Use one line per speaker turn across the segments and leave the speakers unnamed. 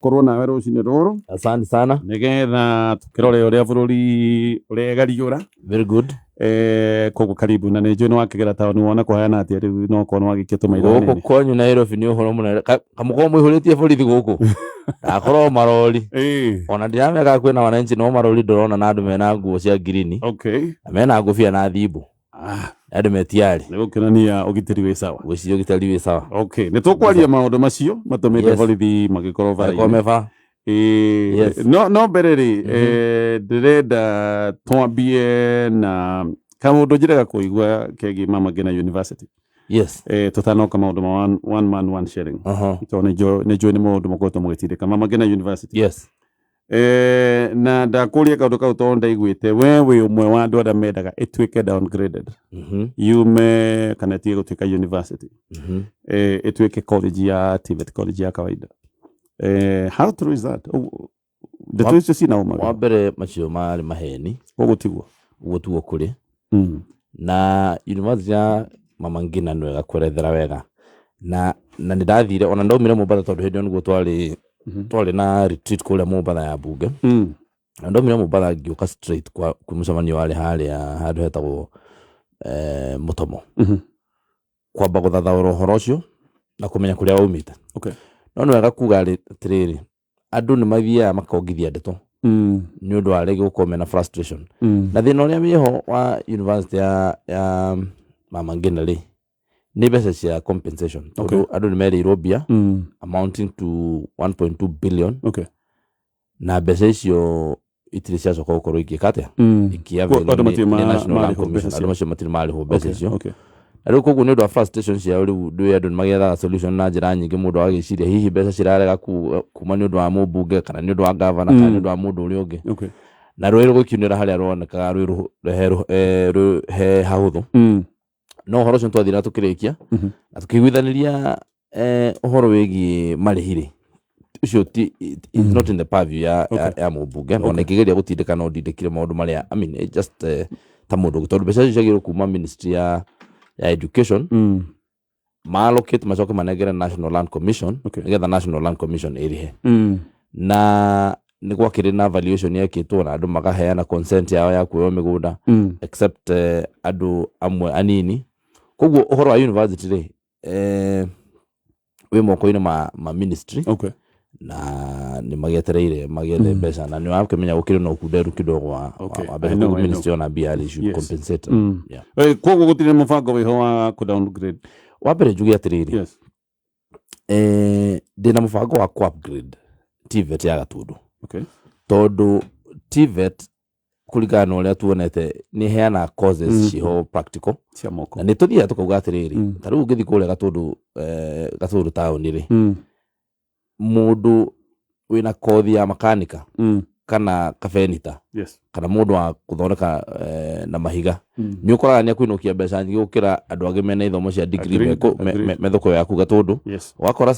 gukorwo nawe rucini ruru.
Asante sana.
Nigetha tukirore uria bururi uregariura.
Very good.
Koguo karibu na nijui ni wakigera taoni wona kuhana atia riu no kono wagikito maitho nini.
Goko kwanyu Nairobi ni uhoro muno kamuko mwihuritie borithi guku. Akoro marori. Ona ndirameka kwina wananchi no marori ndorona na andu mena nguo cia green.
Okay.
Mena ngofia na thibu. Andu metiari.
Nigukirania ugitiri wi sawa.
Wisi ugitiri wi sawa.
Okay. Nitukwaria maundu macio matumite borithi magikorwo vari.
Komeva.
No bereri ndirenda twambie na kamundu njiraga kuigua kegi Mama Ngina University.
Yes.
Tutanoka maundu ma one man one shilling. So nejo ni maundu makoto mugitirika Mama Ngina University.
Yes.
Na ndakuria kaundu kau tonda igwite wewe umwe wa andu aria mendaga itwike downgraded. Yume kana tie gutwika university. Itwike college ya TVET, college ya kawaida. How true is that? The twist is na umara.
Wabere macio mari maheni. Ugutigwo kuri. Na university ya Mama Ngina no gakwerethera wega. Na ndathire ona ndaumire Mombasa tondu hindi ngo twari na retreat kule Mombasa ya bunge. Na ndaumire Mombasa ngiuka straight kwa mucemanio wale handu hetagwo Mutomo. Kwamba guthathaura uhoro ucio na kumenya kuria umite.
Okay.
No wega kuga atiriri andu ni mathiaga makongithia ndeto ni undu wa regi gukome na frustration na thina uria miho wa university ya Mama Ngina ri ni mbeca cia compensation. Andu ni merirwo mbia amounting to 1.2 billion.
Okay.
Na mbeca icio itiri cia coka gukorwo igikate ikiave national land commission andu macio matiri mariho mbeca icio.
Okay.
Ariyo koguo ni undu wa frustration cia riu ndu andu magiethaga solution na njira nyingi mundu agiciria hihi mbeca cirarega kuma ni undu wa mubunge kana ni undu wa governor kana ni undu wa mundu uria ungi.
Okay.
Na rwiri gukiunira haria ruonekaga rwi he hahuthu. No horo cio twathira tukirikia na tukiguithaniria uhoro wigi marihiri ucio is not in the purview ya mubunge no nikigeria gutindika no ndindikire maundu maria I mean just ta mundu tondu mbeca ciagirwo kuma ministry ya education allocate macoke manegere National Land Commission. Nigetha National Land Commission irihe na ni gwakire na valuation yakitwo na andu magaheana consent yao ya kuoya migunda except andu amwe anini. Koguo uhoro wa university ri we moko-ini ma ministry.
Okay.
Na ni magietereire magiethe mbeca na ni wakimenya gukire no kunderu kidogo wa ministry ona BBI should compensate.
Koguo gutire mubango wiho wa ku downgrade.
Wabere njugi atiriri. Yes. Ndina mubango wa ku upgrade TVET ya Gatundu.
Okay.
Tondu TVET kuringana na uria tuonete ni heana courses ciho practical
cia moko.
Na ni tuthia tukauga atiriri tariu ngithi kule Gatundu town ri mundu wina kothi ya makanika kana kafenita.
Yes.
Kana mundu wa kuthondeka na mahiga ni ukoraga ni akuinukia mbeca nyingi gukira andu agi mena ithomo cia degree methoko yaku Gatundu. Wakora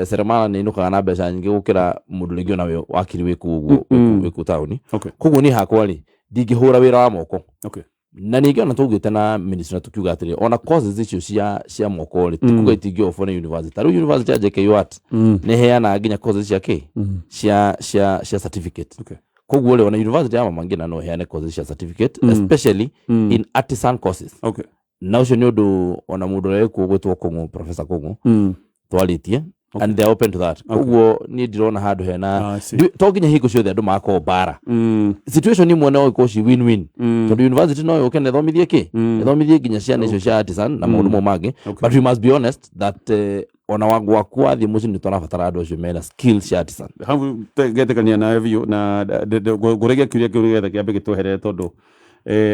seremala ni inukaga na mbeca nyingi gukira mundu ringi nawe wakiri wiku tauni. Koguo ni hakwa ri ndingihura wira wa moko.
Okay.
Na ningi ona tugite na ministry na tukiuga atiri ona courses icio cia moko ri tukuga itingio for university. Taru university ya JKUAT ni heana nginya courses cia ki cia certificate.
Okay.
Koguo ri ona university ya Mama Ngina no heane courses cia certificate especially in artisan courses.
Okay.
Na ucio ni undu ona mundu ri kugwitwo Kungu Professor Kungu twaritie and they are open to that. Koguo ni ndirona handu hena to nginya hingo ciothe andu mako bara. Situation ni mwene o ikoshi win-win. Tondu university no yo kene thomithie ki thomithie nginya ciana icio cia artisan na maundu mo magi. But we must be honest that ona wagwa kwathi muci ni turabatara andu acio mena skills cia artisan.
Havu getekania na review na guregia kiuria getha kiambe gituhere tondu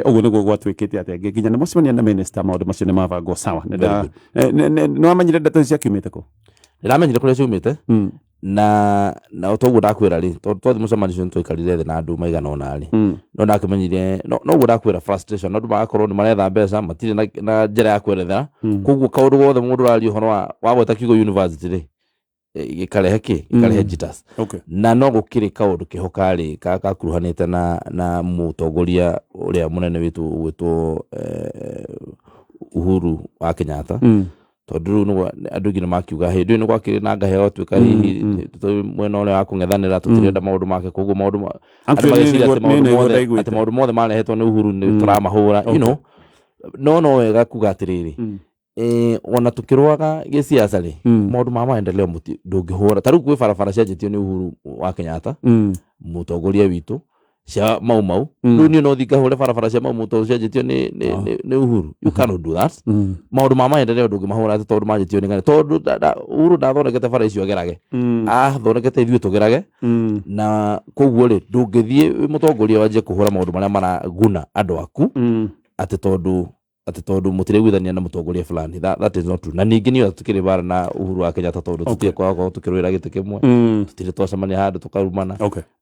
oguo niguo gwatwikite atia nginya ni mucemania na minister maundu macio ni mabango sawa. No amanyire ndeto cia kiumite ko. Ndamenyire kuria ciumite na otoguo ndakwira ri twathi mucemanio twikarire thi na andu maigana ona ri no ndakimenyire no guo ndakwira frustration andu magakorwo ni maretha mbeca matire na njira ya kwerethera. Koguo kaundu gothe mundu ari uhoro wa gweta kiugo university ri gikarehe jitters. Na no gukiri kaundu kihokari kakuruhanite na mutongoria uria munene witu gwitwo Uhuru wa Kenyatta
tondu no andu ngina makiuga hindi ni gwakire na ngaheo twika hihi mwena ule wa kung'ethanira tutirenda maundu make koguo maundu andu mageciria ati maundu mothe marehetwo ni Uhuru ni turamahura you know no wega kuga atiriri ona tukirwaga gisiasa ri maundu ma maendeleo ndungihura taru kwi barabara cenjetio ni Uhuru wa Kenyatta mutongoria witu cia mau riu ni no thikahure barabara cia mau cenjetio ni Uhuru you cannot do that maundu ma maendeleo ndungimahura ati tondu manjetio ni ngani tondu Uhuru ndathondekete bara icio gerage thondekete ithuĩ tugerage na koguo ri ndungithie mutongoria wanje kuhura maundu maria maraguna andu aku ati tondu mutiregwithania na mutongoria fulani that is not true na ningi niyo tukiri bara na Uhuru wa Kenyatta tondu tutikwagwo tukirwira gite kimwe tutire twacamania handu tukarumana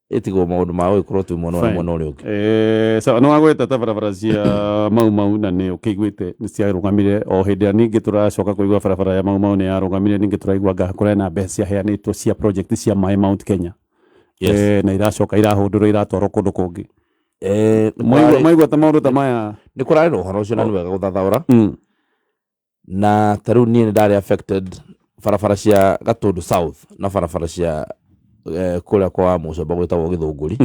itigo maundu ma wikorwo tu mwana uri ungi
so no agweta ta barabara cia mau na ni ukigwite ni cia rugamire o hindi ningi turacoka kuigwa barabara ya mau ni yarugamire ningi turaigwa ngakura na mbeca heanitwo cia project cia mai Mount Kenya na iracoka irahundurwo iratwarwo kundu kungi maigwa ta maundu ta maya
ni kurari no horo cio na ni wega guthathaura na taru ni ndari affected barabara cia Gatundu South na barabara cia kuria kwa mucomba gwitagwo Githunguri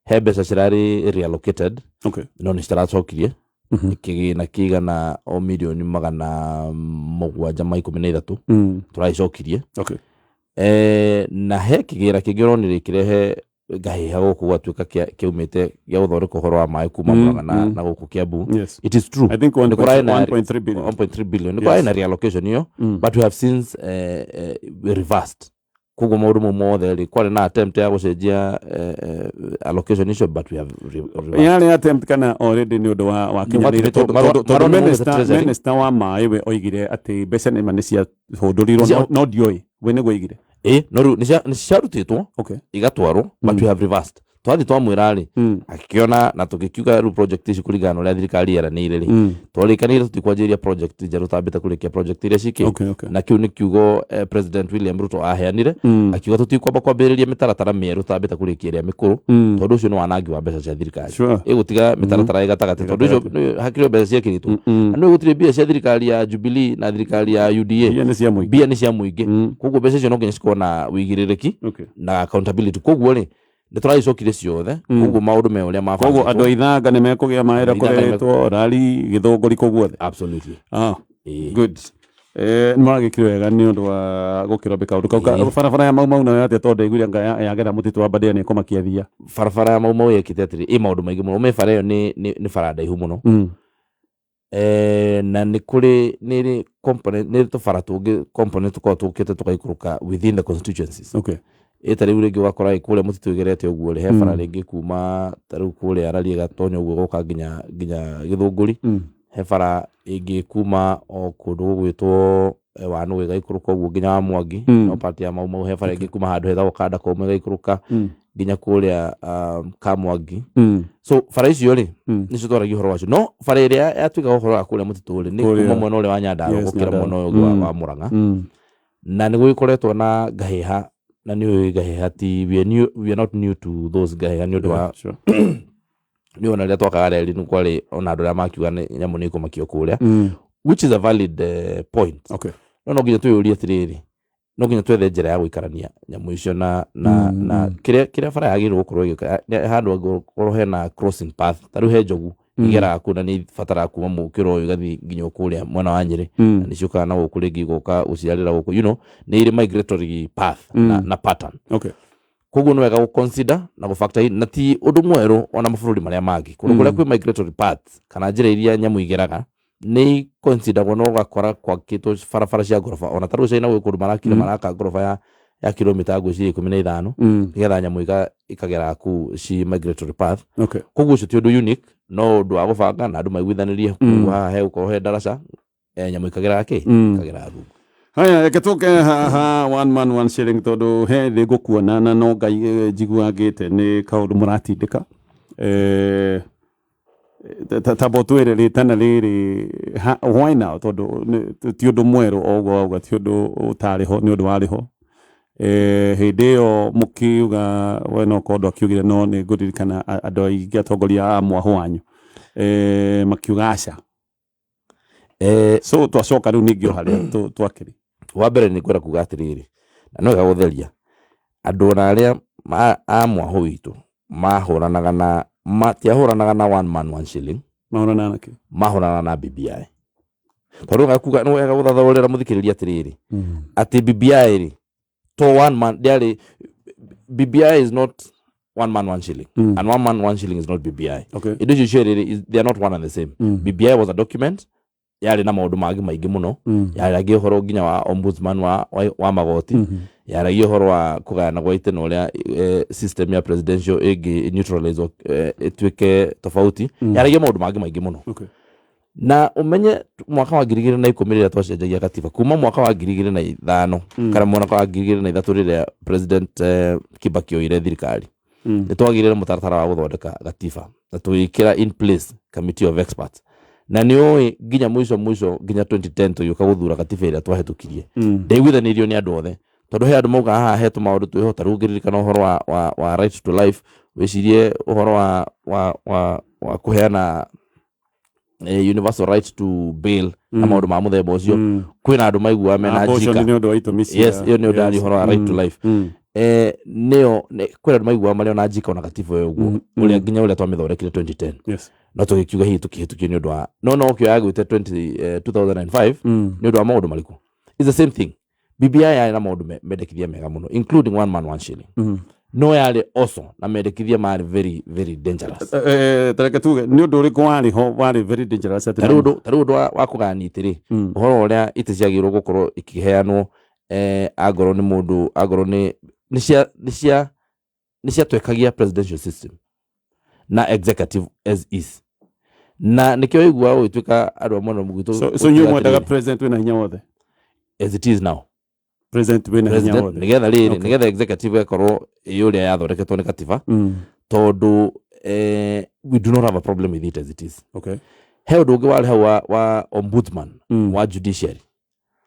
he mbeca cirari reallocated no ni citaracokirie ikigina kigana o milioni 713 turaicokirie na he kigira kigiro ni kirehe gahiha guku gwatuika kiumite gya uthoreka uhoro wa mai kuma Murang'a na guku Kiambu it is true
I think 1.3 billion
1.3 billion ni kwa ina reallocation hiyo but we have since reversed kugo maundu mothe ri kwari na attempt ya gucenjia allocation issue but we have
yale attempt kana already ni undu wa kinyanire to minister wa mai we oigire ati mbeca ni manisia hundurirwo no dioi we ni goigire
no ni ciarutitwo igatwarwo but we have reversed twathi twamwira ri akiona na tugikiuga ru project ici kuringana uria thirikari yaranire ri twarikanire tutikwanjiria project njeru tambite kurikia project iria ciki na kiu ni kiugo president William Ruto aheanire akiuga tutikwamba kwambiriria mitaratara mieru tambite kurikia iria mikuru tondu ucio ni wanangi wa mbeca cia thirikari igutiga mitaratara igatagati tondu ucio hakiri mbeca cia kiritu andu igutire mbia cia thirikari ya Jubilee na thirikari ya UDA mbia ni cia muingi koguo mbeca icio no nginya cikorwo na wigiririki na accountability koguo ri nituracokire ciothe koguo maundu me uria mabanga
koguo andu ithanga ni mekugia maera koretwo rari Githunguri koguo
absolutely
good nimagikire wega ni undu wa gukirombeka undu kau barabara ya mau na yate tondu iguria ngaya yagera mutitu wa Badia ni kumakia thia
barabara ya mau yekite atiri maundu maingi muno me bara yo ni farada ihu muno na ni kuri ni component ni to fara tungi component ko tukite tukaikuruka within the constituencies etari urege wakora ikule mutitu igerete uguo ri he bara ringi kuma taru kule arari gatonyo uguo goka nginya Githunguri he bara ingi kuma o kundu gwitwo wanu wega ikuruka uguo nginya Mwangi no part ya mau he bara ingi kuma handu hetha ukanda ko mwega ikuruka nginya kule Kamwangi so bara icio ri ni citwaragi horo wacio no bara iria yatuika horo wa kule mutitu ri ni kuma mwena ule wa Nyandarua gukira mwena uyu wa Murang'a na ni gwikoretwo na gahiha na ni gahiha ti we are not new to those gahiha ni undu wa ni ona ria twakaga reri ni kwari ona andu ria makiuga nyamu ni kumakio kuria which is a valid point no nginya tuyurie atiriri no nginya twethe njira ya guikarania nyamu icio na kiria bara yagirwo gukorwo igika handu gukorwo hena crossing path taru he njogu igera kuna ni fatara kuma mukiro uyu gathi nginyo kuria mwana wa Nyeri ni ciuka na gukuringi goka uciarira guku ni iri migratory path na pattern koguo no wega consider na factor in na ti undu mweru ona mabũrũri maria mangi kuria kwi migratory paths kana njira iria nyamu igeraga ni consider wono gakora kwa kito farafara cia gorofa ona taru cina gukuru marakira maraka gorofa ya kilomita ngwiciria 15 nigetha nyamu ikagera ku ci migratory path koguo cio ti undu unique no undu wa gubanga na andu maiguithanirie kuwa he uko he daraca nyamu ikagera ikagera rungu
haya eketoke one man one shilling tondu he thi gukuona na no ngai njiguagite ni kaundu muratindika tabotwere ritana riri why now tondu ti undu mweru ogwo ti undu utariho ni undu wariho hindi iyo mukiuga we no kondo akiugire no ni nguririkana andu aingi atongoria a mwahu wanyu makiuga aca so twacoka riu ningĩ haria twakiri
wa mbere nĩ kwenda kuga atĩrĩrĩ na no gagutheria andũ arĩa a mwahu witũ mahũranaga na matiahuranaga na One Man One Shilling mahũranaga na BBI tondũ gakuga no wega gũthathaũrĩra mũthikĩrĩria atĩrĩrĩ atĩ BBI rĩ to one man diarĩ BBI is not One Man One Shilling and One Man One Shilling is not BBI. Indo icio they are not one and the same. BBI was a document yari na maundu magi maingi muno yari horo nginya wa ombudsman wa magoti yari horo wa kugana gwa iteno uria system ya presidential igi neutralize etwike tofauti yari maundu magi maingi muno na umenye mwaka wa 2010 rĩrĩa twacenjagia katiba kuma mwaka wa 2005 kana mwaka wa 2003 rĩrĩa president Kibaki oire thirikari nĩ twagirire mũtaratara wa gũthondeka katiba na twĩkĩra in place committee of experts na nĩoĩ nginya mwisho nginya 2010 tũgĩũka gũthura katiba ĩrĩa twahetũkirie ndaiguithanirio nĩ andũ othe tondũ he andũ mauga haha hetũ maũndũ twĩhota rũngĩrĩrĩkana ũhoro wa right to life wĩcirie ũhoro wa kũheana universal right to bail na maũndũ ma mũthemba ũcio kwĩna andũ maigua mena njika yes iyo nĩ ũndari ũhoro wa right to life nĩo kwĩna andũ maigua marĩ na njika ona katiba ĩyo ũguo ũrĩa nginya ũrĩa twamĩthondekire 2010 yes no tũgĩkiuga hihi tũkĩhĩtũkio nĩ ũndũ wa no kĩo yagwĩte 2005 nĩ ũndũ wa maũndũ marĩkũ is the same thing BBI yarĩ na maũndũ mendekithia mega mũno including One Man One Shilling no yarĩ also na mendekithia marĩ very very dangerous
tareke tuge nĩ ũndũ ũrĩkũ warĩ very dangerous
tarĩ ũndũ wa kũgania itĩrĩ ũhoro ũrĩa itĩ ciagĩrĩirwo gũkorwo ikĩheanwo agorwo nĩ mũndũ agorwo nĩ ciatwekagia presidential system na executive as is na nikio igua gwituika andũ amwe mũgito
so nyuo mwendaga president wina hinya wothe
as it is now
president wina hinya wothe
nigetha executive yakorwo yuria yathondeketwo ni katiba tondu we do not have a problem with it as it is he ũndũ ũngĩ warĩ hau wa ombudsman wa judiciary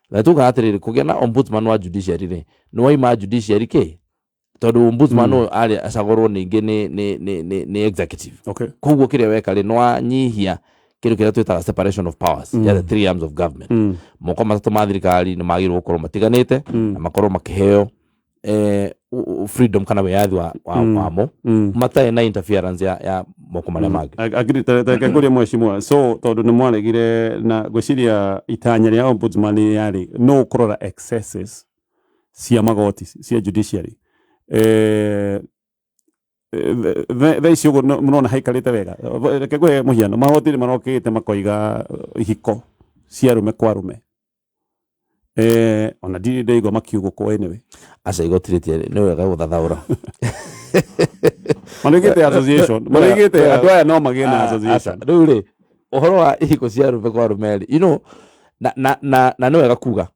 na tuga atiriri kũgĩa na ombudsman wa judiciary rĩ nĩ waima judiciary ke tondu ombudsman ari acagorwo ningĩ ni executive koguo kĩrĩa weka rĩ no anyihia kĩrĩa twĩtaga separation of powers ya the three arms of government moko matatũ ma thirikari nĩ magĩrĩirwo gũkorwo matiganĩte na makorwo makĩheo freedom kana wĩyathi wamo matarĩ na interference ya moko marĩa mangĩ
agirĩte kũrĩa mweshimwa so tondu nĩ mwaregire na gwĩciria itanya rĩa ombudsman yarĩ no kũrora excesses cia magoti cia judiciary thaici ũguo mũrona haikarĩte wega reke ngũhe mũhiano magoti nĩ marokĩte makoiga ihiko cia arũme kwa arũme ona ndirĩ ndaigua makiugũkwo anyway
aca igotirĩtie nĩ wega gũthathaũra
marĩgĩte association marĩgĩte andũ aya no magĩe na association
rĩu rĩ ũhoro wa ihiko cia arũme kwa arũme rĩ na nĩ wega kuga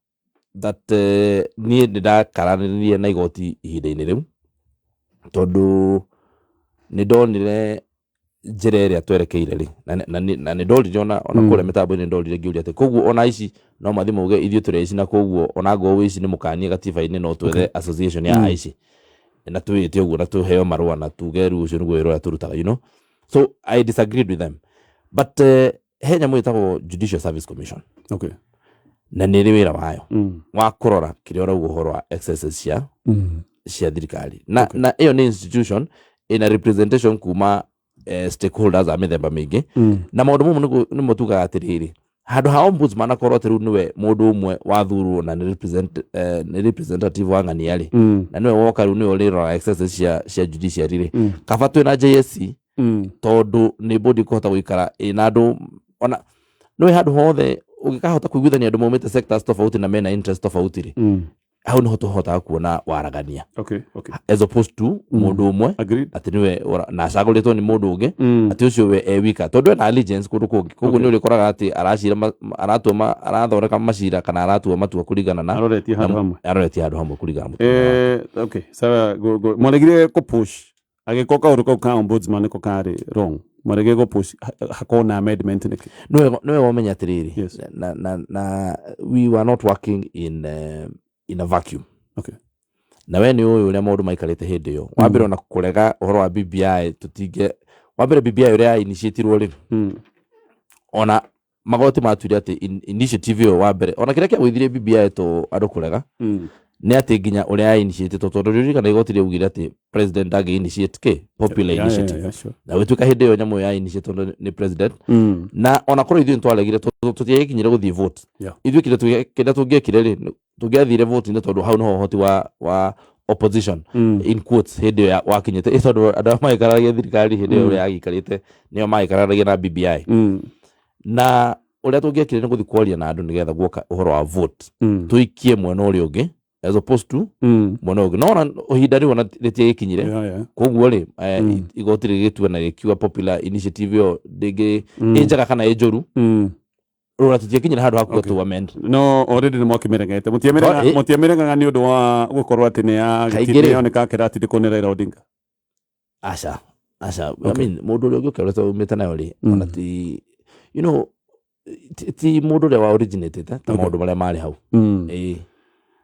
that niĩ nĩndakaranĩrie na igoti ihinda-inĩ rĩu tondu nĩ ndonire njĩra ĩrĩa twerekeire rĩ na nĩ ndorire ona kũrĩa mĩtambo-inĩ nĩ ndorire ngĩũria atĩ koguo ona ici no mathi mauge ithuĩ tũrĩ ici na koguo ona ngoo ici nĩ mũkanie gatiba-inĩ no twethe association ya ici na twĩte ũguo na tũheo marũa na tuge rĩu ũcio nĩguo wĩra ũrĩa tũrutaga you know so I disagreed with them but he nyamũ ĩtagwo Judicial Service Commission na nĩ ĩrĩ wĩra wayo wa kũrora kĩrĩa ũrauga ũhoro wa excesses cia thirikari na ĩyo nĩ institution ina representation kuma stakeholders a mĩthemba mĩingĩ na maũndũ mamwe nĩmo tugaga atĩrĩrĩ handũ ha ombudsman akorwo atĩ rĩu nĩwe mũndũ ũmwe wathurwo na nĩ representative wa ng'ania-rĩ na nĩwe woka rĩu nĩwe ũrĩrora excesses cia judiciary rĩ kaba twĩna JSC tondũ nĩ body kũhota gũikara ĩna andũ ona nĩwe handũ hothe ũngĩkahota kũiguithania andũ maumĩte sectors tofauti na mena interest tofauti rĩ hau nĩho tũhotaga kuona waragania as opposed to mũndũ ũmwe atĩ nĩwe na acagũrĩtwo nĩ mũndũ ũngĩ atĩ ũcio we wika tondũ ena allegiance kũndũ kũngĩ koguo nĩ ũrĩkoraga atĩ arathondeka macira kana aratua matua kũringana na aroretie handũ hamwe kũringana
sawa mwaregire kũpush agĩko kaũndũ kau ka ombudsman nĩko karĩ wrong mwaregire kũpush hakorwo na amendment nĩkĩ
nĩwe wamenya atĩrĩrĩ na we were not working in a vacuum na we nĩ ũyũ ũrĩa maũndũ maikarĩte hĩndĩ ĩyo wambere ona kũrega ũhoro wa BBI tũtinge wambere BBI ũrĩa initiatirwo rĩ ona magoti matuire ati initiative yo wa mbere ona kiria kia gwithire BBI to andu kurega ni ati nginya uria ya initiate to tondu riri kana igoti riugire ati president agi initiate ke popular initiative na wituka hindi yo nyamu ya initiate tondu ni president na ona koro ithu ntwaregire tutiakinyire guthie vote ithu kida tungiekire ri tungiathire vote ni tondu hau no hoti wa opposition in quotes hindi ya wakinyite tondu andu maikaragia thirikari hindi yo ya gikarite nio maikaragia na BBI na uria tungiekire ni guthi kwaria na andu nigetha guoka uhoro wa vote tuikie mwena uria ungi as opposed to mwena ungi no ohinda ri ona ritie gikinyire koguo ri igoti rigitua na gikiwa popular initiative yo ndingi injaga kana injuru rora tutiekinyira handu hakuo tu amend
no already ni mwakimerengete mutiemerenga ni undu wa gukorwo ati ni ya gitire ne ka kira ati ndikonera ira Odinga
asha I mean mundu uria ugiukira to umita nayo ri ona ti you know ti mundu uria wa originated ta maundu maria mari hau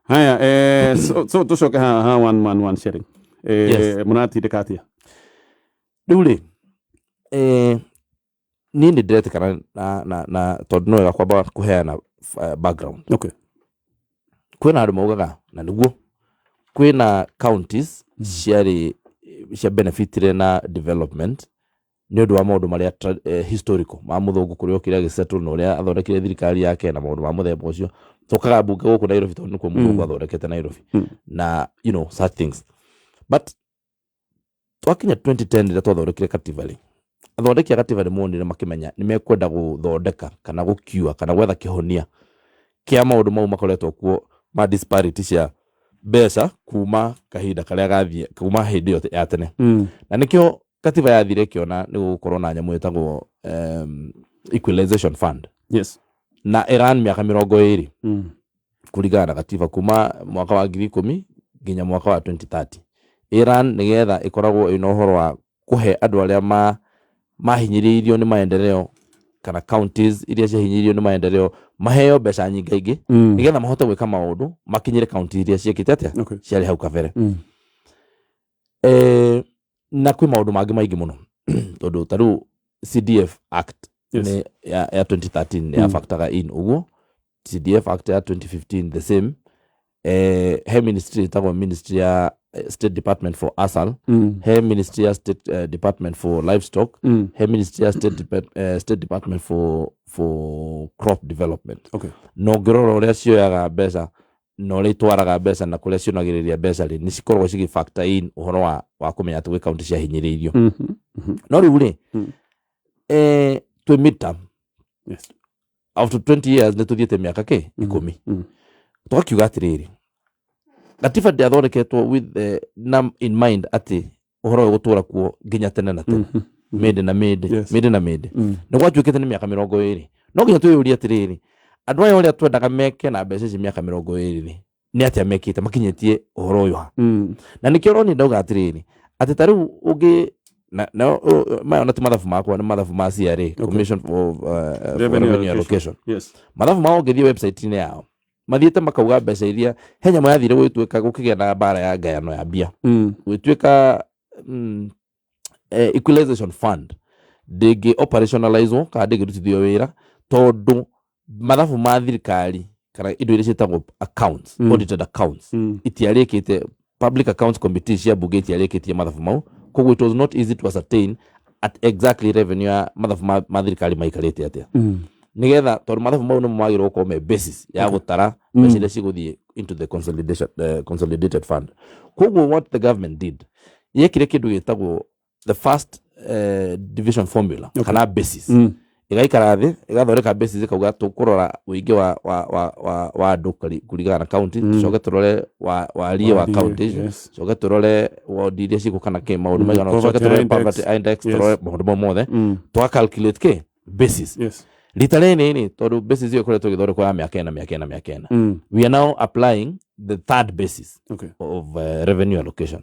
haya so tucoke ha one man one shilling munatindikatia
riu ri ni ndiretikana na tondu no wega kwamba kuheana background kwina andu maugaga na niguo kwina counties cia benefitire na development ni undu wa maundu maria historical ma muthungu kuria kiria gisettle no ria athondekire thirikari yake na maundu ma muthemba ucio tokaga bunge guku Nairobi tondu nikuo muthungu athondekete Nairobi na you know such things but twakinya 2010 ria twathondekire katiba ri athondeki katiba ri monire makimenya ni mekwenda guthondeka kana gukiua kana gwetha kihonia kia maundu mau makoretwo kuo ma disparity cia mbeca kuma kahinda karia gathie kuma hindi yo ya tene na nikio katiba yathire kiona ni gukorwo na nyamu etagwo equalization fund na Iran miaka 20 kuringana na katiba kuma mwaka wa 2010 nginya mwaka wa 2030 Iran nigetha ikoragwo ina uhoro wa kuhe andu aria mahinyiririo ni maendeleo kana counties iria ciahinyiririo ni maendeleo maheo mbeca nyingaingi nigetha mahote gwika maundu makinyire county iria ciekite atia ciari hau kabere na kwi maundu mangi maingi muno tondu taru CDF Act ni ya 2013 ya factor in uguo CDF Act ya 2015 the same he ministry tago ministry ya State Department for Asal he ministry ya State Department for Livestock he ministry ya State Department for Crop Development no ngiroro ria cioyaga mbeca no ri twaraga mbeca na kuria cionagiriria mbeca ri ni cikorwo cigi factor in uhoro wa kumenya ati gwi county cia hinyiririo no riu ri to midterm after 20 years ni tuthiete miaka 10 twakiuga atiriri katiba ndiathondeketwo with the in mind ati uhoro gutura kuo nginya tene na tene made na made no gwatuikite ni miaka 20 no nginya tuyuria atiriri andu aya uria twendaga meke na mbeca ici miaka 20 ni atia mekite makinyetie uhoro uyu na nikio roni ndauga atiriri ati tariu ungi na ona ti mathabu makwa ni mathabu ma CRA Commission for Revenue Allocation mathabu mao ngithie website ine yao mathiete makauga mbeca iria henya mayathire gwituika gukigia na bara ya ngayano ya bia gwituika equalization fund ndingi operationalize kana ndingirutithio wira tondu mathabu ma thirikari kana indo iria cietagwo accounts audited accounts itiarikite public accounts committee cia bunge itiarikitie mathabu mau koguo it was not easy to ascertain at exactly revenue ya mathabu ma thirikari maikarite atia nigetha tondu mathabu mau no magirwo ko me basis ya gutara mbeca iria ciguthie into the consolidated fund koguo what the government did yekire kindu gitagwo the first division formula kana basis igaikara thi igathoreka basis ikauga tukurora uingi wa andu kurigana na county coke turore warie wa county coke turore ward iria cigukana ke maundu maigana coke turore poverty index turore maundu mothe twa calculate ke basis literally ni tondu basis iyo kuretwo githoreko ya miaka ena we are now applying the third basis of revenue allocation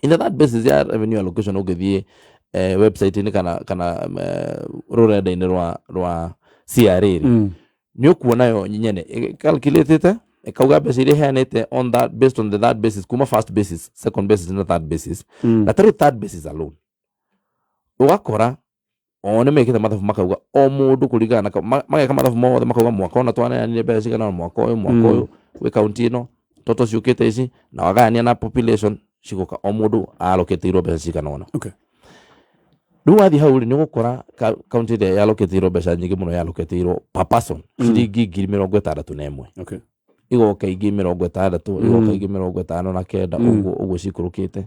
in the third basis ya revenue allocation ugithie website ni kana rurenda-ini rwa CRA ni ukuona yo nyene calculated ikauga mbeca iria heanite on that based on the third basis kuma first basis second basis na third basis na third basis alone ugakora one mekite mathabu makauga o mundu kurigana mageka mathabu mothe makauga mwaka ona twananire mbeca cigana mwaka uyu wi county ino toto ciukite ici na wagania na population ciguka o mundu aloketirwo mbeca cigana ona.
Okay.
Riu wathi hau ni gukora county ĩrĩa yaloketirwo mbeca nyingĩ mũno yaloketirwo per person ciringi 61,000.
Okay.
Igoka ingĩ 60, igoka ingĩ 59 ũguo cikurukite.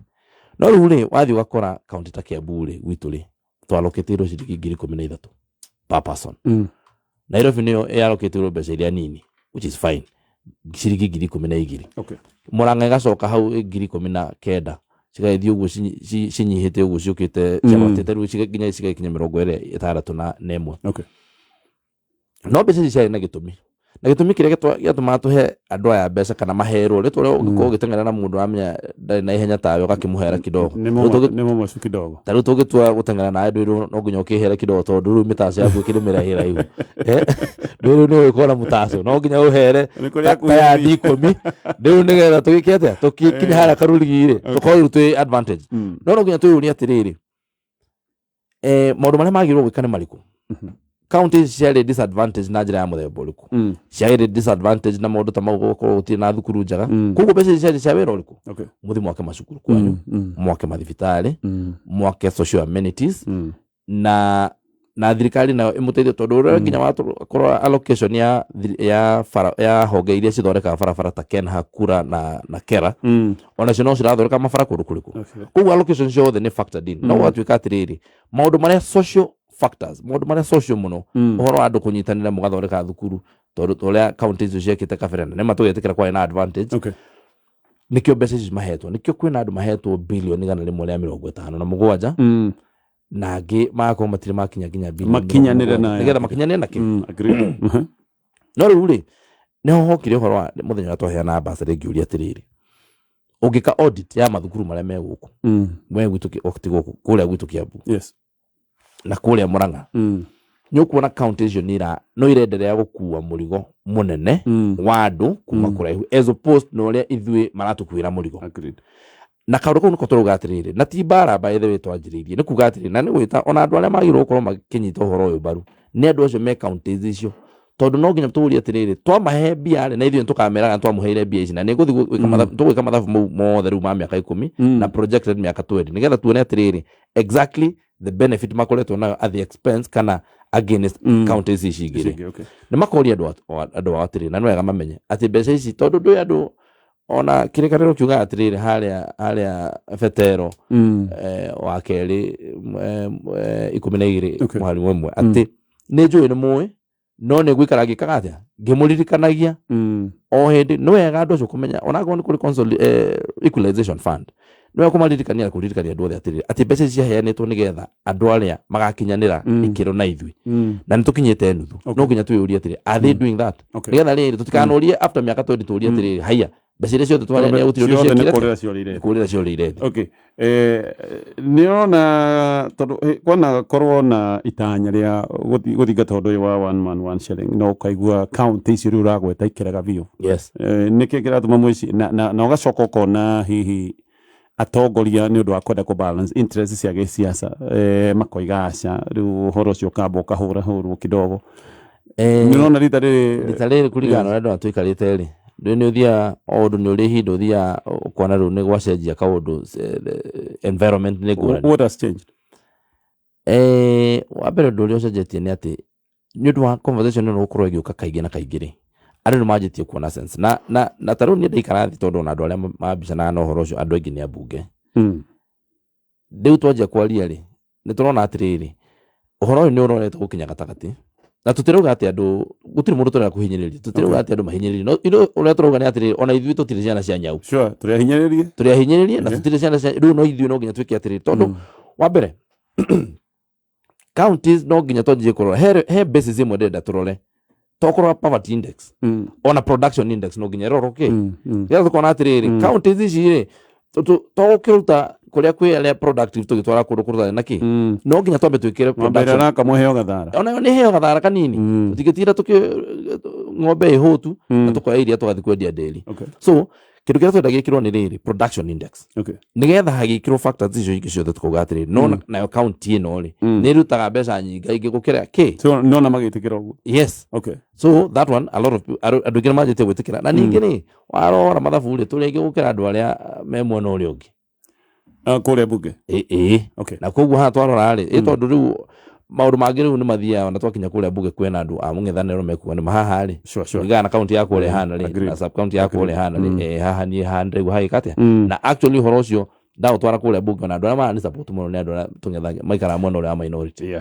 No rĩu rĩ wathi ugakora county ta Kiambu rĩ gwitũ rĩ twaloketirwo ciringi 13,000 per person. Nairobi nĩyo yaloketirwo mbeca iria nini, which is fine, ciringi 12,000.
Okay.
Murang'a igacoka hau 19,000 cigaithio uguo cinyihite uguo ciukite ciabatete rĩu cigakinya cigakinya 61.
Okay.
No mbeca ici ciarĩ na gĩtũmi. Na gĩtũmi kĩrĩa gĩatũmaga tũhe andũ aya mbeca kana maherwo rĩtwa ũrĩa ũngĩkorwo ũgĩteng'era na mũndũ wamenya ndarĩ na ihenya tawe ũgakĩmũhera kidogo.
Nĩ mũmacu kidogo.
Ta rĩu tũgĩtua gũteng'era na andũ no nginya ũkĩhere kidogo tondũ rĩu mĩtaco yaku ĩkĩrĩmĩra hĩraihu. Rĩu nĩ ũgĩkorwo na mũtaco no nginya ũhere ta ya 10 rĩu nĩgetha tũgĩke atĩa tũkinya harĩa karurigi-rĩ tũkorwo twĩ advantage. No nginya twĩyũrie atĩrĩrĩ maũndũ marĩa magĩrĩirwo gwĩka nĩ marĩkũ? Counties ciarĩ disadvantage na njĩra ya mũthemba ũrĩkũ? Ciarĩ disadvantage na maũndũ ta mau gũkorwo gũtirĩ na thukuru njega, koguo mbeca ciarĩ cia wĩra ũrĩkũ? Mũthi mwake macukuru kwanyu, mwake mathibitarĩ, mwake social amenities, na thirikari nayo ĩmũteithie tondũ ũrĩa nginya wakorwo allocation ya honge iria cithondekaga barabara ta Kenha, Kura na Kera onacio no cirathondeka mabara kũndũ kũrĩkũ. Koguo allocation ciothe nĩ factored in. No gwatuĩka atĩrĩrĩ maũndũ marĩa social factors, maũndũ marĩa social mũno, ũhoro wa andũ kũnyitanĩra mũgathondeka thukuru tondũ ũrĩa counties icio ciekĩte kabere nĩ matũgĩtĩkĩra kwa na advantage. Nĩkĩo mbeca ici mahetwo, nĩkĩo kwĩna andũ mahetwo bilioni 157 na angĩ magakorwo matirĩ makinya nginya bilioni
makinyanĩre nayo
nĩgetha makinyanĩre na kĩo. No rĩu rĩ nĩho hokire ũhoro wa mũthenya twaheana bursary ngĩũria atĩrĩrĩ ũngĩka audit ya mathukuru marĩa me gũkũ we gwitũ kũrĩa gwitũ Kiambu na kũrĩa Murang'a nĩ ũkuona county icio no irenderea gũkua mũrigo mũnene wa andũ kuma kũraihu as opposed na ũrĩa ithuĩ maratũkuĩra mũrigo. Na kaũndũ kau nĩko tũrauga atĩrĩrĩ na ti mbara by the way twanjĩrĩirie nĩ kuga atĩrĩrĩ na nĩ gwĩta ona andũ arĩa magĩrĩirwo gũkorwo makĩnyita ũhoro ũyũ mbaru nĩ andũ acio me counties icio tondũ no nginya tũũrie atĩrĩrĩ twamahe mbia na ithuĩ tũkamera twamũheire mbia ici na nĩ tũgwĩka mathabu mau mothe rĩu ma mĩaka 10 na projected mĩaka 20 nĩgetha tuone atĩrĩrĩ exactly the benefit makoretwo nayo at the expense kana against counties ici igĩrĩ. Nĩ makoria andũ atĩrĩrĩ na nĩ wega mamenye atĩ mbeca ici tondũ ndũĩ andũ ona kĩrĩkanĩro kiuga atĩrĩrĩ harĩa Betero wa kerĩ 12 mweri ũmwe atĩ nĩ njũĩ nĩ mũĩ no nĩ gwĩkara ngĩkaga atĩa ngĩmũririkanagia o hĩndĩ. Nĩ wega andũ acio kũmenya onakorwo nĩ kũrĩ equalization fund nĩ wega kũmaririkania andũ othe atĩrĩrĩ atĩ mbeca ici ciaheanĩtwo nĩgetha andũ arĩa magakinyanĩra ikĩro na ithuĩ na nĩ tũkinyĩte nuthu. No nginya twĩyũrie atĩrĩrĩ are they doing that nĩgetha rĩrĩ tũtikanũrie after mĩaka 20 tũũrie atĩrĩrĩ haiya mbeca iria ciothe twarĩa gũtirĩ ciorĩire.
Okay. Nĩona tondũ kwona korwo na itanya rĩa gũthingata ũndũ ũyũ wa One Man One Shilling no ũkaigua county icio rĩu ũragweta ikĩrega biũ. Nĩkĩ kĩratũma mũici na ũgacoka ũkona hihi atongoria nĩ ũndũ wa kwenda kũbalance interest cia gĩsiasa makoiga aca rĩu ũhoro ũcio ũkamba ũkahũrwo kidogo. Nĩũrona rita rĩrĩ
kũringana na ũrĩa andũ tũikarĩte rĩ rĩu nĩ ũthiaga o ũndũ nĩ ũrĩ ihinda ũthiaga ũkona rĩu nĩ gwacenjia kaũndũ environment nĩ ngũrani.
What has changed?
Wa mbere ũndũ ũrĩa ũcenjetie nĩ atĩ nĩ ũndũ wa conversation ĩno gũkorwo ĩgĩũka kaingĩ na kaingĩ rĩ andũ nĩ manjĩtie kuona sense na ta rĩu niĩ ndaikara thĩ tondũ ona andũ arĩa mambicanaga na ũhoro ũcio andũ aingĩ nĩ ambunge. Rĩu twanjia kwaria rĩ nĩ tũrona atĩrĩrĩ ũhoro ũyũ nĩ ũronete gũkinya gatagatĩ na tũtirauga atĩ andũ gũtirĩ mũndũ tũrenda kũhinyĩrĩria tũtirauga atĩ andũ mahinyĩrĩrie no ũrĩa tũrauga nĩ atĩrĩrĩ ona ithuĩ tũtirĩ ciana cia nyau tũrĩahinyĩrĩrie na tũtirĩ ciana cia rĩu no ithuĩ no nginya twĩke atĩrĩrĩ tondũ wa mbere counties no nginya twanjie kũrora he basis ĩmwe ndĩrenda tũrore tokorwo poverty index ona production index no nginya roro nĩgetha tũkona atĩrĩrĩ counties ici rĩ tũgũkĩruta kũrĩa kwĩ arĩa productive tũgĩtwara kũndũ kũruta na kĩ no nginya twambe twĩkĩre production
na kamũheo gathara
ona nĩ heo gathara kanini tũtigĩtira ng'ombe ĩhũtu na tũkoya iria tũgathiĩ kwendia dairy. So kindu kiria twenda gikirwo ni riri production index nigetha hagikirwo factors icio ingĩ ciothe tukuga atiri no nayo county ino ri ni rutaga mbeca nyingi gukira ki
so no na magitikira uguo
yes so that one a lot of andu ngina majite gwitikira na ningi ni warora mathabu ri turi ingi gukira andu aria me mwena uri ungi
kure buge
na koguo ha twarora ri tondu riu maundu mangi riu ni mathia na twakinya kuria buge kwena andu a mung'ethaniro mekuwa ni mahaha ri igana na county yako ri hana ri na sub county yako ri hana ri haha ni handa gu hai katia na actually horo cio ndago twara kuria buge na andu aria ni support muno ni andu aria tung'ethagia maikara mwena uri a minority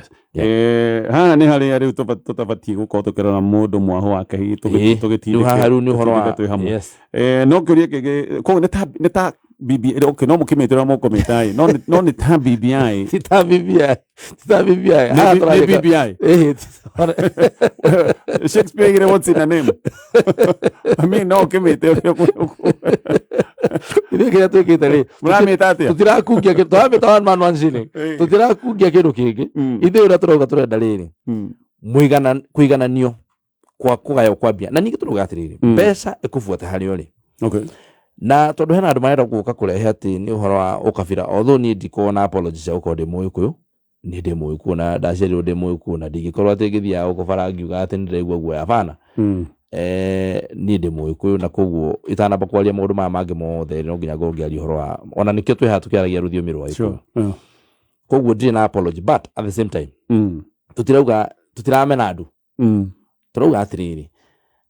haha ni hari riu tutabatie gukorwo tukirora mundu mwahu wake
riu haha riu ni horo wa
no kiuria kigi ko ni ta BBI no mukimetera moko metai no ni ta BBI
ta BBI
BBI Shakespeare gire what's in a name I mean no kimetera
ile kile tu kitari
murametate
tutirakungia kitu twameta One Man One Shilling tutirakungia kindu kingi ithe ura turauga turenda riri kuigananio kwa kugayo kwa bia na ningi turuga atiriri mbeca ikufuata hari uri na tondu hena andu marenda guka kurehe ati ni uhoro wa ukabira although ni ndiko na apology cia uko ndi muikuyu ni ndi muikuyu na ndacirirwo ndi muikuyu na ndigikorwo ati ngithia ukubara ngiuga ati ndiregua guoya bana ni ndi muikuyu na koguo itanamba kwaria maundu maya mangi mothe no nginya ngongiaria uhoro wa ona nikio twiha tukiaragia ruthiomi rwa ikuyu koguo ndi na apology but at the same time tutiramena andu turauga atiriri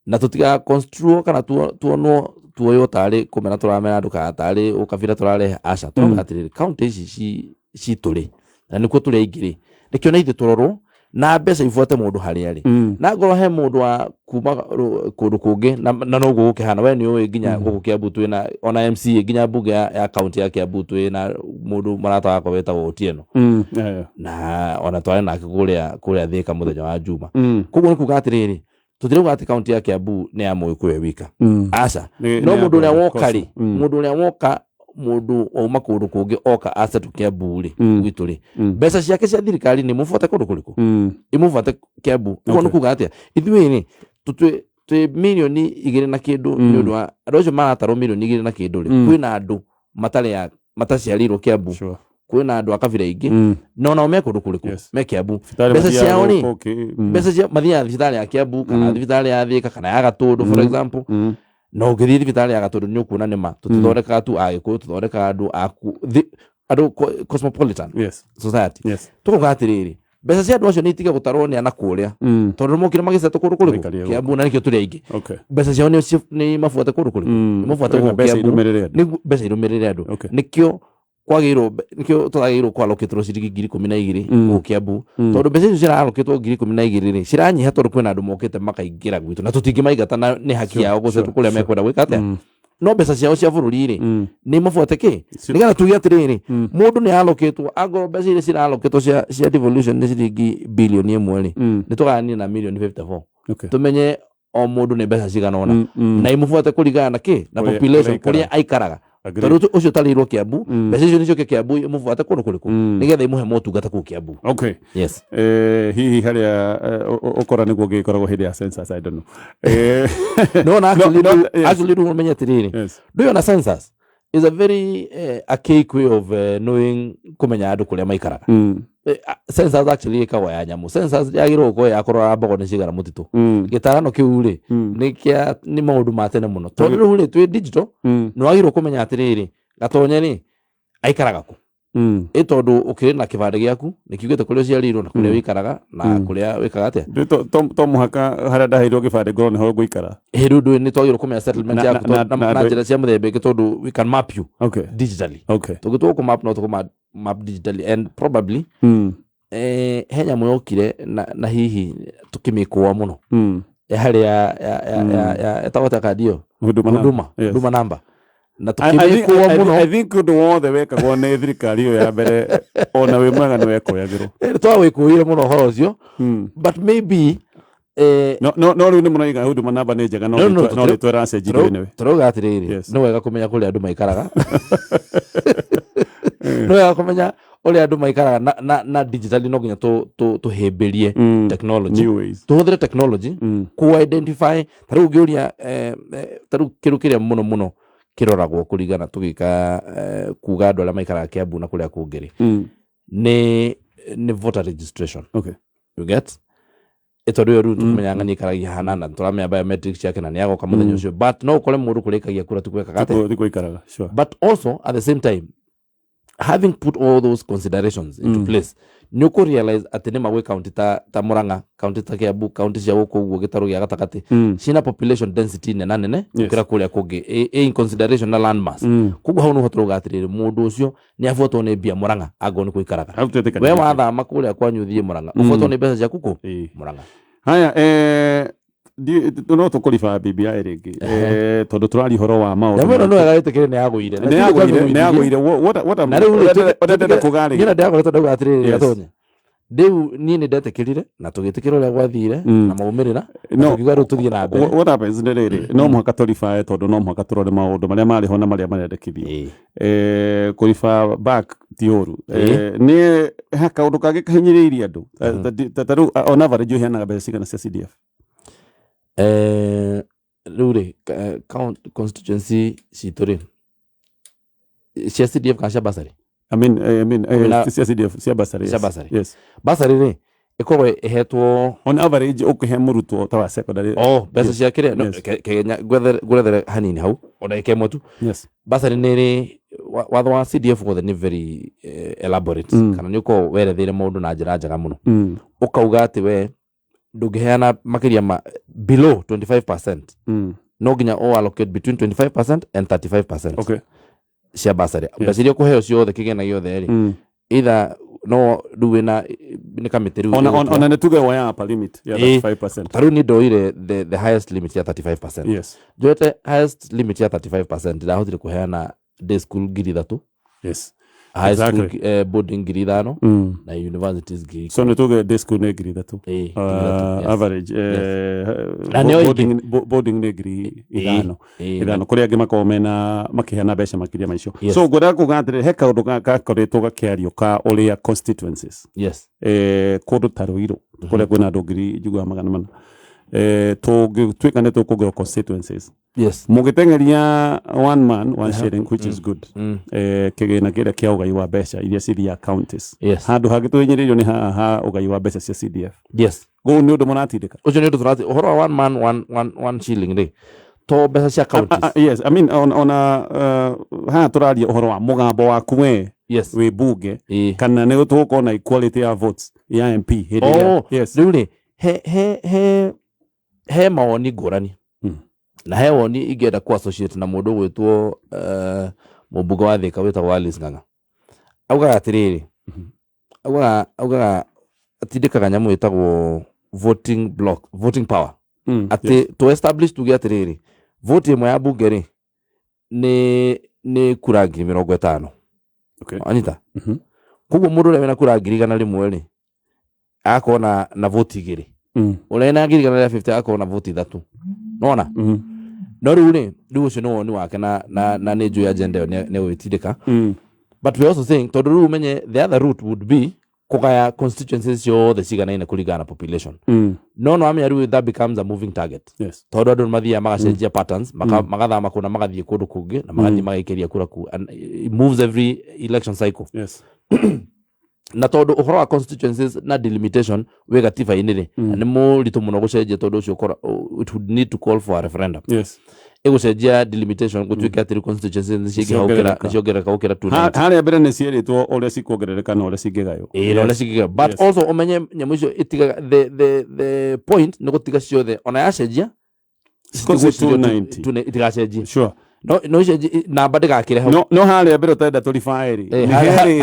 na tutiga construe kana tuonwo tuoyo tari kumena turamena andu ka tari ukabira turare aca turauga atiriri county ici cituri na nikuo turi aingiri nikio na ithe turorwo na mbeca ifuate mundu hari ari na ngoro he mundu wa kuma kundu kungi na no guke hana we ni uwe nginya guku Kiambu twina ona MCA nginya bunge ya county ya Kiambu twina mundu marata wako wetagwo Otieno na ona twari nake kuria Thika muthenya wa Juma koguo nikuga atiriri tutirauga ati county ya Kiambu ni ya muikuyu wika aca no mundu uria wokari mundu uria woka mundu uma kundu kungi oka aca tu Kiambu ri gwitu ri mbeca ciake cia thirikari ni mufuate kundu kuriku imufuate Kiambu no nukuga atia ithui ni twi milioni 2 na kindu ni undu wa andu acio maratarwo milioni 2 na kindu ri kwina andu mataciarirwo Kiambu kwina andu akabira ingi no nao me kundu kuriku me Kiambu mbeca ciao ni mbeca cia mathia thibitari ya Kiambu kana thibitari ya Thika kana ya Gatundu for example no ngithi thibitari ya Gatundu ni ukuna nima tutithondeka tu agikuyu tuthondeka andu cosmopolitan society tukuga atiriri mbeca cia andu acio ni itige gutarwo ni ana kuria tondu mokire magiceto kundu kuriku Kiambu na nikio turi aingi mbeca ciao ni mafuate kundu kuriku mafuate kundu Kiambu ni mbeca irumirire andu nikio kwagirwo nikio tutagirwo kwaloketwo ciringi 12,000 ku Kiambu tondu mbeca icio ciraloketwo 12,000 ri ciranyiha tondu kwina andu mokite makaingira gwitu na tutingimaigata na ni haki yao gucetu kuria mekwenda gwika atia no mbeca ciao cia bururi ri ni mafuate ki nigetha tuge atiriri mundu ni aloketwo agoro mbeca iria ciraloketwo cia devolution ni ciringi bilioni 1 ri ni tugania na milioni 54 tumenye o mundu ni mbeca cigana ona na imufuate kuringana na ki na population kuria aikaraga tondu ucio tarirwo Kiambu mbeca icio nicio Kiambu imufuate kundu kuriku nigetha imuhe motungata ku Kiambu yes
hihi haria ukora niguo gikoragwo hindi ya census I don't know
no na actually do menya tiriri do you na census is a very archaic way of knowing kumenya andu kuria maikaraga census actually ikawa ya nyamu census yagirwo ko yakorora mbogo ni cigara mutitu gitarano kiu ri ni maundu matene muno tondu ri twi digital no wagirwo kumenya atiriri gatonye ni aikaraga ku tondu ukiri na kibande giaku nikiugite kuria ciarirwo na kuria wikaraga na kuria wikaga atia
to muhaka haria ndaheirwo kibande ngoro ni ho guikara
hindu ni twagirwo kumenya settlement yaku na njira cia muthembe tondu we can map you digitally tugitwo ku map no tuku map digitally and probably henya mwokire na hihi tukimikwa muno haria ya tawata kadio huduma namba na tukimikwa muno
I think undu wothe wekagwo ni thirikari yo ya mbere ona we mwega ni wekoyagirwo
twawikuire muno horo ucio but maybe
no riu ni munoiga huduma namba ni njega no ritwera cenjirio niwe
turoga atiriri no wega kumenya kuria andu maikaraga no wega kumenya uria andu maikaraga na digitally no nginya tuhimbirie technology tuhuthire technology ku identify taru ngiuria taru kiru kiria muno kiroragwo kurigana tugika kuga andu aria maikara Kiambu na kuria kungiri ni voter registration.
Okay,
you get itodo yo rutu kumenya ngani karagia hanana turamenya biometrics yake na niago kamuthenya ucio, but no kole mundu kurikagia kura tukweka kate
tiko ikaraga, sure,
but also at the same time having put all those considerations into place you could realize at the name county ta Murang'a, county ta Kiambu, county cia guku guo gitaru gia gatakati cina population density nene ukira kuria kungi in consideration na land mass kugu hau no hoturuga atiriri mundu ucio ni afuatwo ni bia Murang'a ago ni kuikaraga we wathama kuria kwanyu thie Murang'a ufuatwo ni mbeca cia kuku Murang'a.
Haya no tukuriba BBI ringi tondu turari horo wa maundu
no agayitekere ni
agwire what am odete kugari
ngina ndako tondu atiriri gatonye Deu ni ndetekirire na tugitikira uria gwathire na maumirira no kigaru tuthie na mbere.
What happens ndiriri no muhaka turifa tondu no muhaka turore maundu maria mari ho na maria marendekithio kurifa back tioru ni haka undu kage kahinyiriria andu tataru on average you hena mbeca cigana cia CDF
rure constituency citore cia CDF kasha basari.
I mean, CDF, cia basari. Yes.
Basari ni iko ehetwo
on average ukuhe muruto tawa secondary.
Besa cia kire no kenya gwethere hanini hau ona ikemwe tu.
Yes.
Basari ni watho wa CDF was ni very elaborate. Kana niko werethere maundu na njira njega muno. Ukauga ati we ndugiheana makiria below 25%. No ginya allocate between 25% and 35%.
Okay.
Cia basari ndasirio kuheo ciothe kigena giothe ri either no duwena ni kamitiru
ona netuge wa upper limit ya 35%.
Taru ni doire the highest limit ya 35%.
Yes.
Jote highest limit ya 35% da hotire kuheana day school giri thatu.
Yes.
High school boarding giri thano na universities giri.
So netuge day school ne giri thatu. Average boarding ne giri ithano kuria angi makomena makiheana mbeca makiria maicio. So ngoda kugatire he kaundu gakoretwo gakiario ka uria constituencies.
Yes.
Kundu taruiro kuria kwina andu ngiri njugua magana mana twika ne tukugura constituencies.
Yes.
Mugitengeria one man one shilling which is good. Kigina kira kia ugai wa mbeca iria ciria counties. Handu hagitwinyiririo ni ha ugai wa mbeca cia CDF.
Yes.
Go ni undu munatindika.
Ucio ni undu turati uhoro wa one man one shilling ri to mbeca cia counties.
Yes, I mean on ha turaria uhoro wa mugambo waku we.
Yes.
We bunge kana ne gutuko na equality of votes ya MP.
Yes. Riu he mawoni ngurani na he woni ingenda ku associate na mundu gwitwo mubugo wa thika witwa Alice Ng'ang'a auga atiriri auga atindikaga nyamu itagwo voting block voting power ati to establish tuge atiriri vote imwe ya bunge ri ni kura 50.
Okay.
Anita kugo mundu ule wena kura 100 ri akona na vote igiri urena 150 akona vote 3 nona no riu ucio no woni wake na ni njui agenda ne witindika but we also saying to riu menye the other route would be kugaya constituencies ciothe ciganaine kuringana population no amenya riu that becomes a moving target.
Yes.
Tondu andu mathia magacenjia patterns magathama kuna magathie kundu kungi na magathie magaikeria kura ku and it moves every election cycle.
Yes.
Na tondu uhoro wa constituencies na delimitation we gatiba inire ni muritu muno gucenjia tondu ucio it would need to call for a referendum.
Yes.
Egucenjia delimitation gutuika atiri constituencies ciongera ukira tu
haria mbere ni cieritwo uria cikuongerereka na uria cingigayo
uria cingigayo but also umenye nyamu icio itiga the point ni gutiga ciothe ona yacenjia
290
itigacenjia.
Sure.
No namba ndigakire hau
no haria mbere utenda turifairi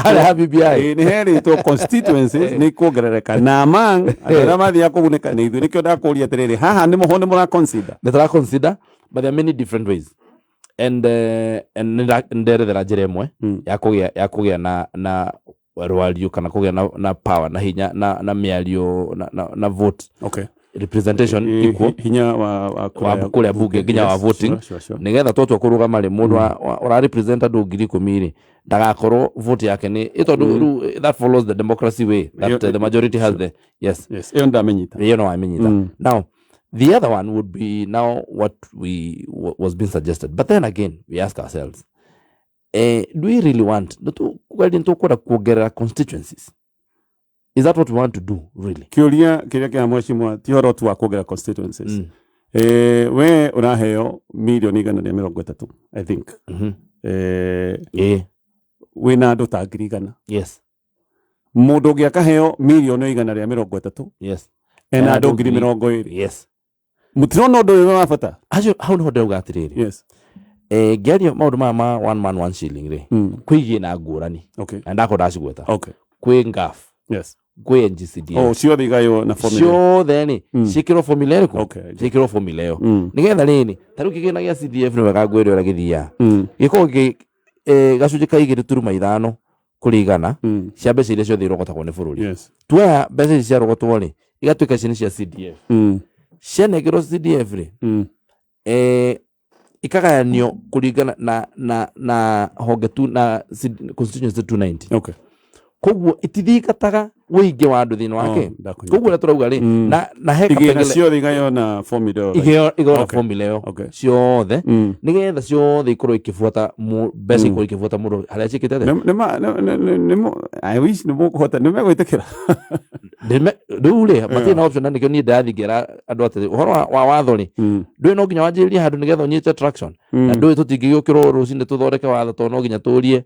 haria BBI
ni heri to constituencies ni kuongerereka na among aria mathia kuguneka ni ithu nikio ndakuria atiriri haha ni muhone mura consider but there are many different ways and nderethera njira imwe ya kugia na rwario kana kugia na power na hinya na miario na vote. Okay.
Representation equal
hinya wa
kuria bunge ginya wa voting nigetha twatwa kurugama ri mundu ora represent andu 10,000 ndagakorwo vote yake ni itondu that follows the democracy way that the majority has the yes
iyo ndamenyita
no amenyita. Now The other one would be now what was being suggested. But then again, we ask ourselves, do we really want to kugerera constituencies? Is that what we want to do, really?
Kiuria kia mheshimiwa ti horo tu wa kugerera constituencies. We unaheo milioni 130, I think. We na andu ta 100.
Yes.
Mundu ngi akaheo milioni 130.
Yes.
Ena andu 20.
Yes.
Mutirona undu we wa bata.
How no ndauga atiriri.
Yes.
Gerio maundu mama one man one shilling ri. Kwigie na ngurani.
Okay.
Ndako ndacigweta.
Okay.
Kwi ngaf.
Yes.
Kwi NGCD.
Oh, sio thigayo na formula.
Sio theni. Shikiro formula iko.
Okay.
Shikiro formula yo. Nigetha nini? Taru kigena gia CDF ni wega gwire ora githia. Giko gi gacunji kaigire turuma ithano kurigana. Cia mbeca iria ciothe irogotagwo ni bururi. Yes. Tuaya mbeca ici cia rogotwo ni igatuika cini cia CDF. Cianegero CDF ri. Ikagayanio kuringana na honge tu na constituency 290. Okay. Koguo itithikataga wĩingĩ wa andũ thĩinĩ wake. Koguo na turauga ri na he
kapengele ciothe igayo na formula
igora formula yo ciothe nigetha ciothe ikorwo ikibuata mbeca ikorwo ikibuata mũndũ harĩa cikĩte
I wish nĩmo kuhota nĩmegwĩtĩkĩra
rĩu rĩ matirĩ na option na nĩkĩo niĩ ndathingĩra andũ atĩ ũhoro wa watho rĩ ndũĩ no nginya wanjĩrĩrie handũ nĩgetha ũnyite traction na ndũĩ tũtingĩgĩũkĩrwo rũcinĩ tũthondeke watho tondũ no nginya tũrie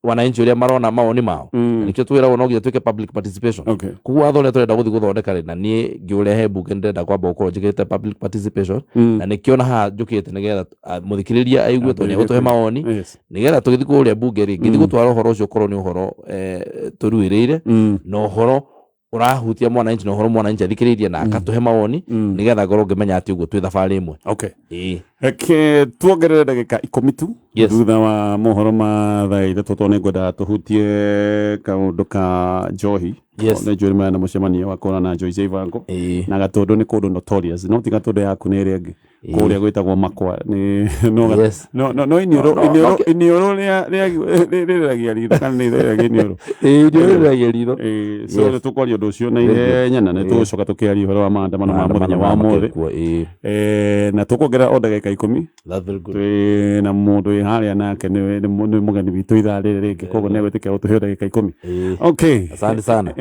wananchi uria marona maoni mao nikio twira no nginya twike public participation kuguo watho uria turenda guthi guthondeka ri na nie ngiurehe bunge ndenda kwamba gukorwo njikite public participation na nikio na ha njukite nigetha muthikiriria aigue to nyegutuhe maoni nigetha tugithi kuria bunge ri ngithi gutwara uhoro ucio korwo ni uhoro turuiriire no uhoro urahutia mwananchi no uhoro mwananchi athikiririe na akatuhe maoni nigetha ngorwo ngimenya ati uguo twi thabari imwe.
Okay, tuongerere ndagika 10 tu thutha wa mohoro ma thaa ile tutone ngwenda tuhutie kaundu ka njohi na njuri na mucemanio wa kona na Joyce Ivango na gatundu ni kundu notorious no ti gatundu yaku ni ri ngi kuria gwitagwo makwa ni no inioro riragia ritho kana ni riragia inioro
riragia ritho
so tukwaria undu ucio na ihenya na tucoka tukiaria uhoro wa maandamano ma muthenya wa muthi na tukuongerera ndagika 10 na mundu haria nake ni mugeni witu ithaa riri ringi koguo ni gwitikia utuhe ndagika 10. Okay,
asante sana.